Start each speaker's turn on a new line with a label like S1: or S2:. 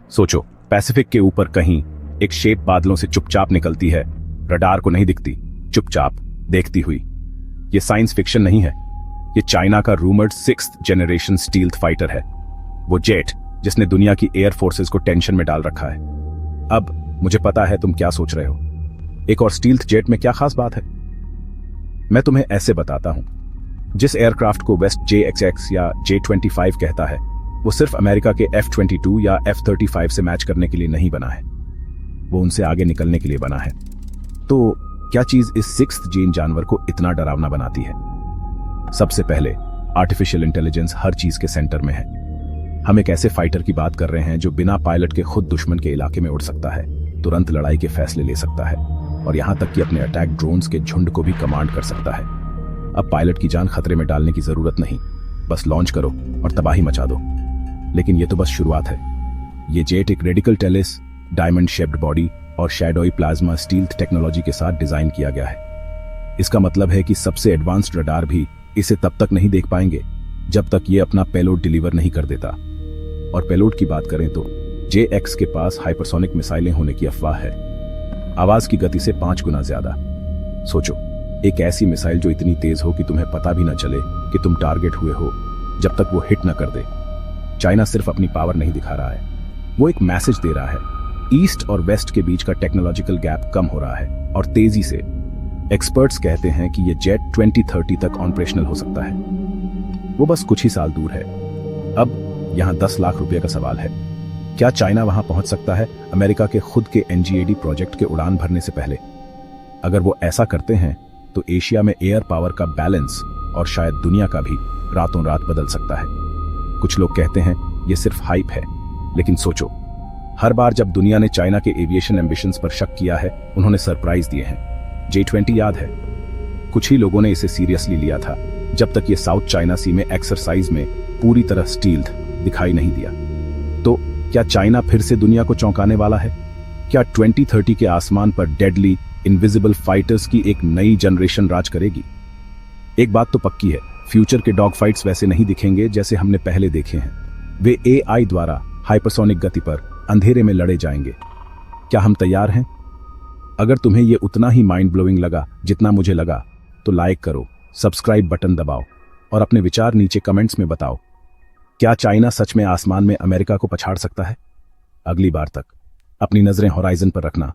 S1: सोचो, पैसिफिक के ऊपर कहीं एक शेप बादलों से चुपचाप निकलती है, रडार को नहीं दिखती, चुपचाप देखती हुई। ये साइंस फिक्शन नहीं है, ये चाइना का rumoured 6th generation stealth fighter है, वो जेट जिसने दुनिया की एयर फोर्सेस को टेंशन में डाल रखा है। अब मुझे पता है तुम क्या सोच रहे हो, एक और स्टील्थ जेट में क्या खास बात है। मैं तुम्हें ऐसे बताता हूं, जिस एयरक्राफ्ट को वेस्ट JXX या J-25 कहता है, वो सिर्फ अमेरिका के F-22 या F-35 से मैच करने के लिए नहीं बना है, वो उनसे आगे निकलने के लिए बना है। तो क्या चीज इस 6th जीन जानवर को इतना डरावना बनाती है? सबसे पहले आर्टिफिशियल इंटेलिजेंस हर चीज के सेंटर में है। हम एक ऐसे फाइटर की बात कर रहे हैं जो बिना पायलट के खुद दुश्मन के इलाके में उड़ सकता है, तुरंत लड़ाई के फैसले ले सकता है, और यहां तक कि अपने अटैक ड्रोन्स के झुंड को भी कमांड कर सकता है। अब पायलट की जान खतरे में डालने की जरूरत नहीं, बस लॉन्च करो और तबाही मचा दो। लेकिन ये तो बस शुरुआत है। ये जेट एक radical Tellis, diamond shaped body और शैडोई प्लाज्मा स्टील्थ टेक्नोलॉजी के साथ डिजाइन किया गया है। इसका मतलब है कि सबसे एडवांस्ड रडार भी इसे तब तक नहीं देख पाएंगे जब तक ये अपना पेलोड डिलीवर नहीं कर देता। और पेलोड की बात करें तो JX के पास हाइपरसोनिक मिसाइलें होने की अफवाह है, आवाज की गति से 5 गुना ज्यादा। सोचो, एक ऐसी मिसाइल जो इतनी तेज हो कि तुम्हें पता भी न चले कि तुम टारगेट हुए हो जब तक वो हिट न कर दे। चाइना सिर्फ अपनी पावर नहीं दिखा रहा है, वो एक मैसेज दे रहा है। ईस्ट और वेस्ट के बीच का टेक्नोलॉजिकल गैप कम हो रहा है और तेजी से। एक्सपर्ट्स कहते हैं कि ये जेट 2030 तक ऑपरेशनल हो सकता है, वो बस कुछ ही साल दूर है। अब यहां 10 लाख रुपए का सवाल है, क्या चाइना वहां पहुंच सकता है अमेरिका के खुद के NGAD प्रोजेक्ट के उड़ान भरने से पहले? अगर वो ऐसा करते हैं तो एशिया में एयर पावर का बैलेंस और शायद दुनिया का भी रातों रात बदल सकता है। कुछ लोग कहते हैं ये सिर्फ हाइप है, लेकिन सोचो, हर बार जब दुनिया ने चाइना के एविएशन एम्बिशंस पर शक किया है, उन्होंने सरप्राइज दिए हैं। J-20 याद है, कुछ ही लोगों ने इसे सीरियसली लिया था जब तक ये साउथ चाइना सी में एक्सरसाइज में पूरी तरह स्टील्थ दिखाई नहीं दिया। तो क्या चाइना फिर से दुनिया को चौंकाने वाला है? क्या 2030 के आसमान पर डेडली इनविजिबल फाइटर्स की एक नई जनरेशन राज करेगी? एक बात तो पक्की है, फ्यूचर के डॉग फाइट्स वैसे नहीं दिखेंगे जैसे हमने पहले देखे हैं। वे AI द्वारा हाइपरसोनिक गति पर अंधेरे में लड़े जाएंगे। क्या हम तैयार हैं? अगर तुम्हें यह उतना ही माइंड ब्लोइंग लगा जितना मुझे लगा, तो लाइक करो, सब्सक्राइब बटन दबाओ और अपने विचार नीचे कमेंट्स में बताओ। क्या चाइना सच में आसमान में अमेरिका को पछाड़ सकता है? अगली बार तक अपनी नजरें होराइजन पर रखना।